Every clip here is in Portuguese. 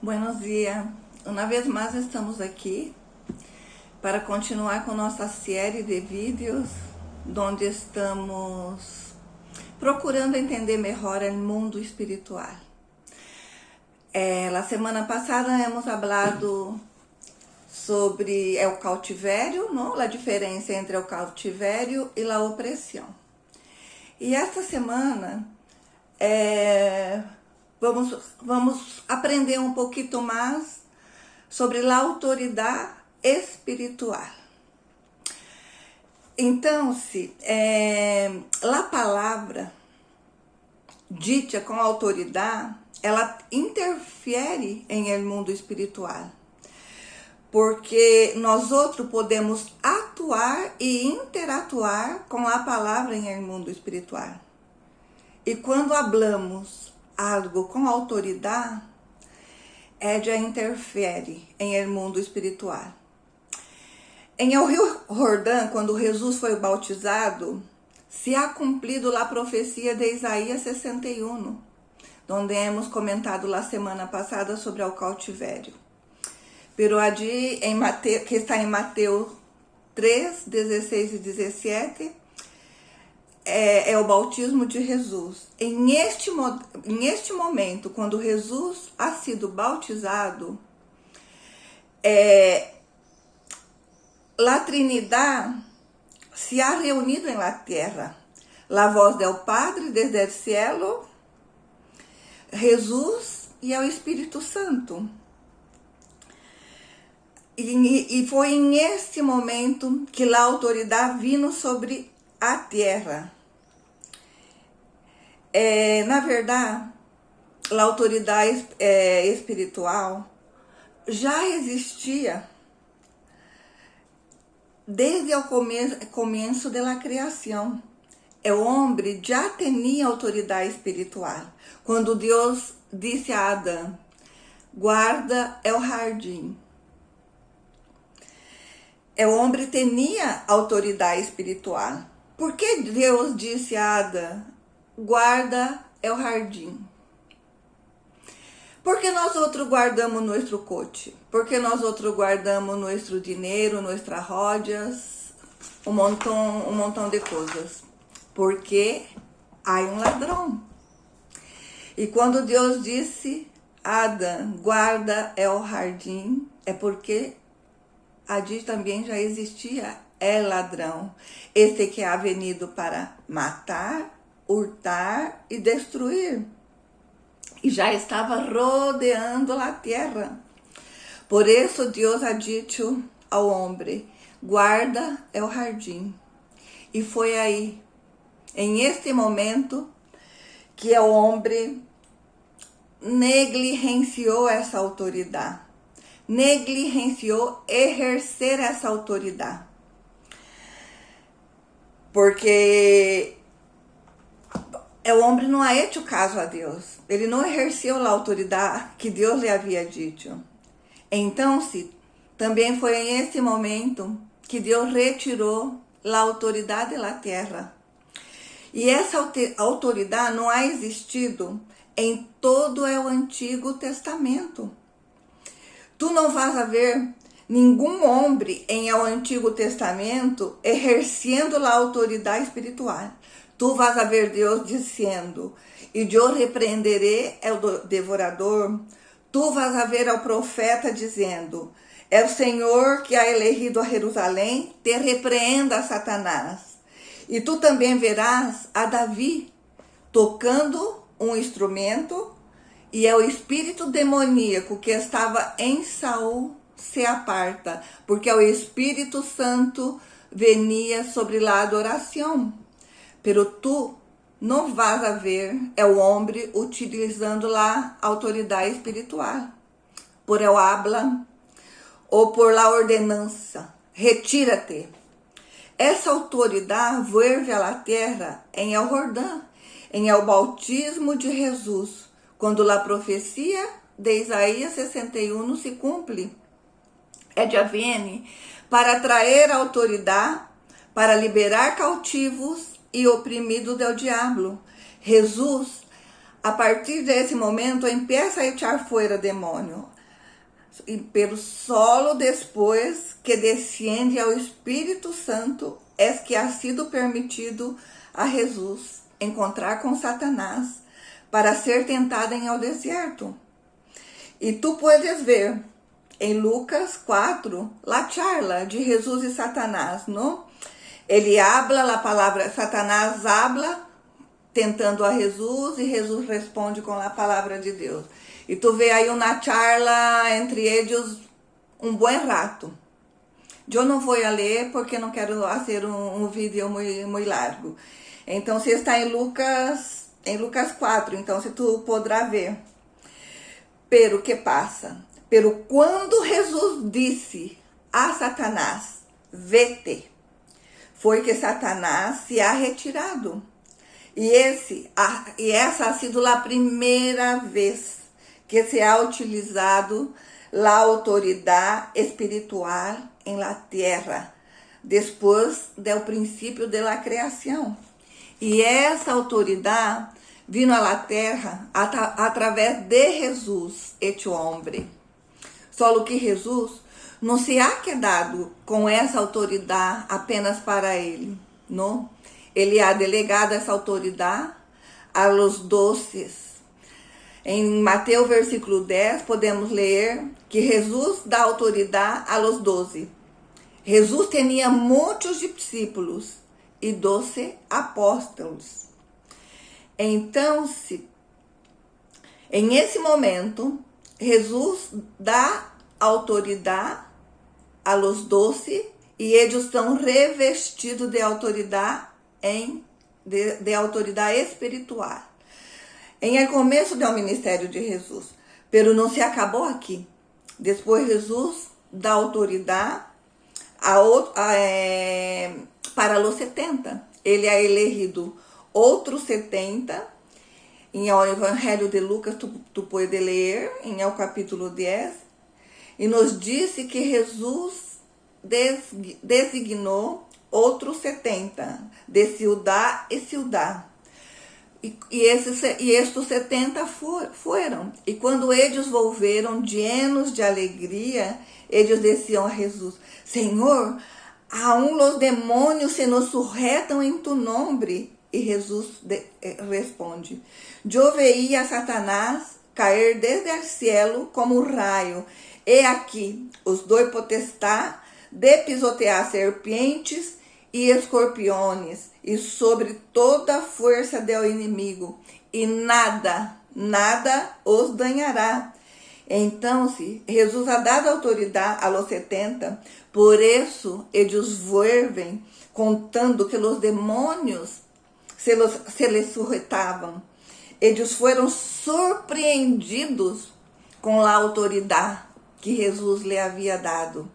Buenos dias. Uma vez mais estamos aqui para continuar com nossa série de vídeos onde estamos procurando entender melhor o mundo espiritual. La semana passada hemos falado sobre o cautivério, não? A diferença entre o cautivério e a opressão. E esta semana vamos aprender um pouquinho mais sobre a autoridade espiritual. Então, a palavra dita com autoridade, ela interfere em el mundo espiritual, porque nós outros podemos atuar e interatuar com a palavra em el mundo espiritual. E quando hablamos algo com autoridade, já interfere em el mundo espiritual. Em el Rio Jordão, quando Jesus foi bautizado, se ha cumprido a profecia de Isaías 61, onde hemos comentado la semana passada sobre o cautivério. Pero allí, que está em Mateus 3, 16 e 17, é o bautismo de Jesus. Em este momento, quando Jesus ha sido bautizado, a Trinidade se ha reunido em la terra. La voz del Padre desde el cielo, Jesus e o Espírito Santo. E foi em este momento que a autoridade vino sobre a terra. Na verdade, a autoridade espiritual já existia desde o começo da criação. O homem já tinha autoridade espiritual. Quando Deus disse a Adão, guarda o jardim. O homem tinha autoridade espiritual. Por que Deus disse a Adão, guarda o jardim? Porque nós outros guardamos nosso coche, porque nós outros guardamos nosso dinheiro, nossas rodas, um montão de coisas. Porque há um ladrão. E quando Deus disse a Adão, guarda o jardim, é porque allí também já existia ladrão. Este que ha venido para matar, hurtar e destruir. E já estava rodeando a terra. Por isso Deus ha dito ao homem, guarda o jardim. E foi aí, em este momento, que o homem negligenciou essa autoridade. Negligenciou exercer essa autoridade. Porque o homem não ha hecho caso a Deus. Ele não exerceu a autoridade que Deus lhe havia dito. Então, também foi em esse momento que Deus retirou a autoridade da terra. E essa autoridade não ha existido em todo o Antigo Testamento. Tu não vas a ver nenhum homem em o Antigo Testamento exercendo a autoridade espiritual. Tu vas a ver Deus dizendo, e eu repreenderei o devorador. Tu vas a ver ao profeta dizendo, é o Senhor que ha elegido a Jerusalém, te repreenda, Satanás. E tu também verás a Davi tocando um instrumento, e o espírito demoníaco que estava em Saul se aparta, porque o Espírito Santo venia sobre a adoração. Pero tu não vas a ver o homem utilizando a autoridade espiritual, por el habla ou por la ordenança. Retira-te. Essa autoridade vuelve à terra em el Jordão, em el bautismo de Jesus, quando a profecia de Isaías 61 se cumpre. Já vem para trazer autoridade, para liberar cautivos e oprimidos do diabo. Jesus a partir desse momento, empieza a echar fuera demônio. e pelo solo después que desciende ao Espírito Santo, es que ha sido permitido a Jesus encontrar com Satanás para ser tentada en el desierto. E tu puedes ver em Lucas 4 la charla de Jesus e Satanás, ¿no? Ele habla a palavra, Satanás habla tentando a Jesus e Jesus responde com a palavra de Deus. E tu vê aí uma charla entre eles um bom rato. Eu não vou ler porque não quero fazer um vídeo muito largo. Então, se está em Lucas 4, então se tu poderá ver. Pero que passa? Pero quando Jesus disse a Satanás, vete, foi que Satanás se ha retirado. E essa ha sido a primeira vez que se ha utilizado a autoridade espiritual em la tierra, depois do princípio da criação. E essa autoridade vino a la terra através de Jesus, hecho hombre. Só que Jesus não se ha quedado com essa autoridade apenas para ele, não? Ele ha delegado essa autoridade a los 12. Em Mateus versículo 10, podemos ler que Jesus dá autoridade a los 12. Jesus tinha muitos discípulos e 12 apóstolos. Então, em esse momento, Jesus dá autoridade a los 12 e eles são revestidos de autoridade de autoridade espiritual. Em el começo do ministério de Jesus, pero não se acabou aqui. Depois Jesus dá autoridade para os 70. Ele é elegido outros 70. Em o Evangelho de Lucas, tu pode ler, em o capítulo 10. E nos disse que Jesus designou outros 70, de ciudad e ciudad. E estes 70 foram. E quando eles volveram, llenos de alegria, eles diziam a Jesus, Senhor, aún los demônios se nos sujetam em tu nome. E Jesus responde, eu veía a Satanás cair desde o cielo como um raio, e aqui os dois potestad de pisotear serpientes e escorpiões, e sobre toda a força do inimigo, e nada os danhará. Então, Jesus ha dado autoridade a los 70, por isso eles vuelven contando que os demônios se les sujetavam. Eles foram surpreendidos com a autoridade que Jesus lhe havia dado.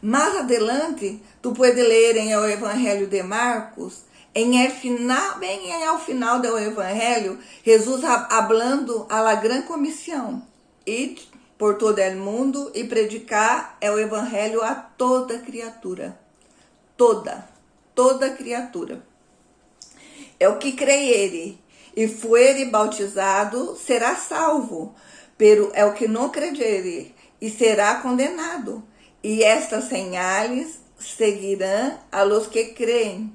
Mais adelante, tu pode ler em o Evangelho de Marcos, bem ao final do Evangelho, Jesus hablando a la gran comissão, ir por todo o mundo e predicar o Evangelho a toda criatura. Toda criatura. É o que crer e fuere bautizado será salvo, pero é o que não crer e será condenado. E estas señales seguirão a los que creem.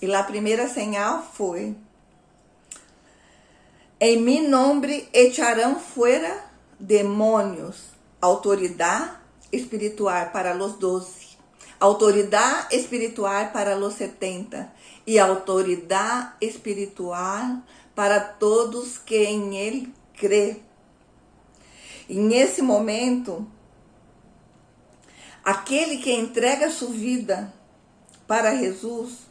E a primeira señal foi: em mi nombre echarão fuera demônios. Autoridade espiritual para los 12. Autoridade espiritual para los 70. E autoridade espiritual para todos que em ele crê. E nesse momento, aquele que entrega sua vida para Jesus,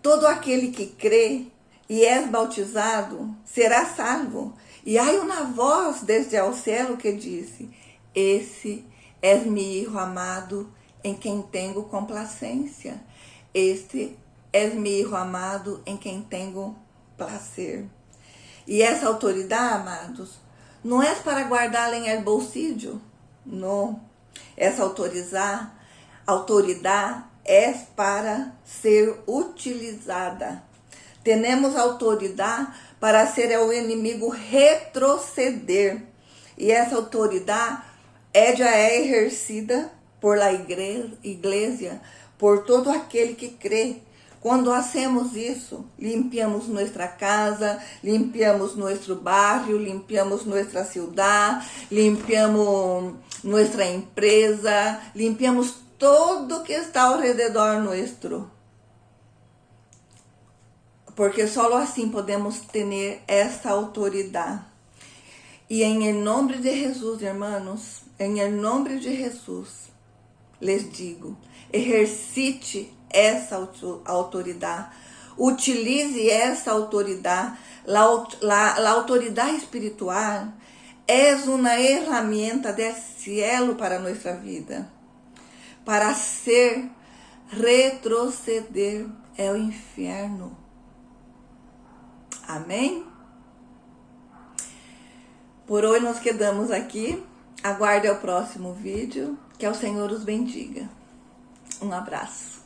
todo aquele que crê e é bautizado, será salvo. E há uma voz desde o céu que disse, esse é mi hijo amado, em quem tenho complacência. Este é mi hijo amado, em quem tenho prazer. E essa autoridade, amados, não é para guardá-la em el bolsillo, não. Essa autoridade é para ser utilizada. Temos autoridade para ser o inimigo retroceder. E essa autoridade ella é exercida por la igreja, por todo aquele que crê. Quando hacemos isso, limpiamos nossa casa, limpiamos nosso barrio, limpiamos nossa cidade, limpiamos nossa empresa, limpiamos todo que está ao redor nosso. Porque só assim podemos ter essa autoridade. E em nome de Jesus, irmãos, em nome de Jesus, les digo, exercite essa autoridade, utilize essa autoridade. La autoridade espiritual é uma ferramenta do cielo para nossa vida, para ser retroceder ao inferno. Amém? Por hoje nós quedamos aqui. Aguarde o próximo vídeo. Que o Senhor os bendiga. Um abraço.